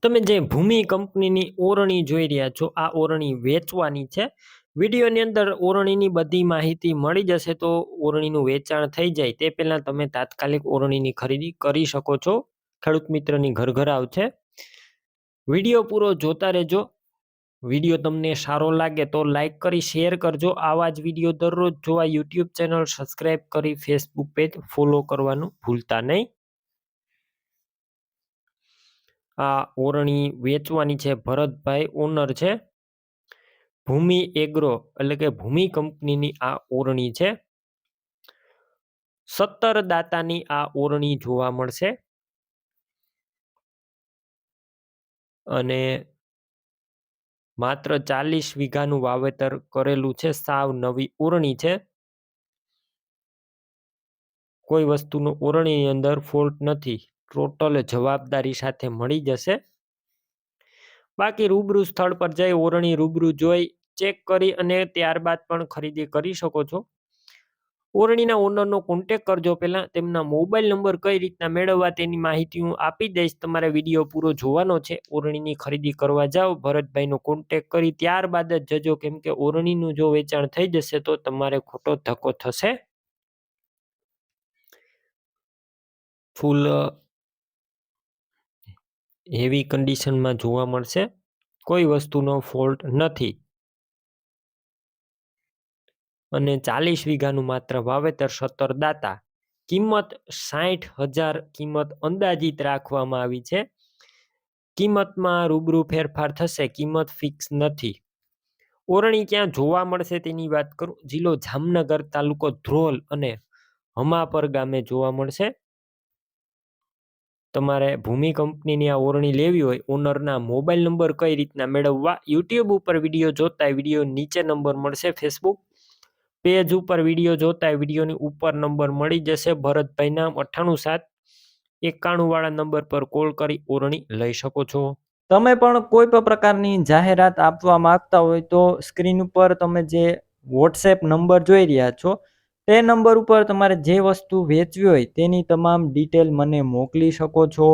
તમે જે ભૂમિ કંપનીની ઓરણી જોઈ રહ્યા છો, આ ઓરણી વેચવાની છે. વિડીયોની અંદર ઓરણીની બધી માહિતી મળી જશે, તો ઓરણીનું વેચાણ થઈ જાય તે પહેલા તમે તાત્કાલિક ઓરણીની ખરીદી કરી શકો છો. ખેડૂત મિત્રની ઘરઘરાવ છે. વિડીયો પૂરો જોતા રહેજો. વિડીયો તમને સારો લાગે તો લાઈક કરી શેર કરજો. આવા જ વિડીયો દરરોજ જોવા યુટ્યુબ ચેનલ સબસ્ક્રાઈબ કરી ફેસબુક પેજ ફોલો કરવાનું ભૂલતા નહીં. આ ઓરણી વેચવાની છે. ભરતભાઈ ઓનર છે. ભૂમિ એગ્રો એટલે કે ભૂમિ કંપનીની આ ઓરણી છે. 17 દાતાની આ ઓરણી જોવા મળશે અને માત્ર 40 વીઘાનું વાવેતર કરેલું છે. સાવ નવી ઓરણી છે. કોઈ વસ્તુનો ઓરણીની અંદર ફોલ્ટ નથી. ટોટલ જવાબદારી સાથે મળી જશે. બાકી રૂબરૂ સ્થળ પર જઈ ઓરણી રૂબરૂ જોઈ ચેક કરી અને ત્યારબાદ પણ ખરીદી કરી શકો છો. ઓરણીના ઓનરનો કોન્ટેક કરજો. પહેલા તેમના મોબાઈલ નંબર કઈ રીતના મેળવવા તેની માહિતી હું આપી દઈશ. તમારે વિડીયો પૂરો જોવાનો છે. ઓરણીની ખરીદી કરવા જાઓ, ભરતભાઈનો કોન્ટેક કરી ત્યારબાદ જ જજો, કેમ કે ઓરણીનું જો વેચાણ થઈ જશે તો તમારે ખોટો ધક્કો થશે. ફૂલ હેવી કન્ડિશનમાં જોવા મળશે. કોઈ વસ્તુનો ફોલ્ટ નથી અને 40 વીઘાનું માત્ર વાવેતર, 17 દાતા. કિંમત 60,000 કિંમત અંદાજિત રાખવામાં આવી છે. કિંમતમાં રૂબરૂ ફેરફાર થશે. કિંમત ફિક્સ નથી. ઓરણી ક્યાં જોવા મળશે તેની વાત કરું. જિલ્લો જામનગર, તાલુકો ધ્રોલ અને હમાપર ગામે જોવા મળશે. તમારે ભૂમિ કંપનીની આ ઓરણી લેવી હોય, ઓનરના મોબાઈલ નંબર કઈ રીતના મેળવવા, યુટ્યુબ ઉપર વિડીયો જોતા વિડીયો નીચે નંબર મળશે. ફેસબુક પેજ ઉપર વિડીયો જોતા વિડીયોની ઉપર નંબર મળી જશે. ભરતભાઈના 987191 વાળા નંબર પર કોલ કરી ઓરણી લઈ શકો છો. તમે પણ કોઈ પણ પ્રકારની જાહેરાત આપવા માંગતા હોય તો સ્ક્રીન ઉપર તમે જે વોટ્સએપ નંબર જોઈ રહ્યા છો તે નંબર ઉપર તમારે જે વસ્તુ વેચવી હોય તેની તમામ ડિટેલ મને મોકલી શકો છો.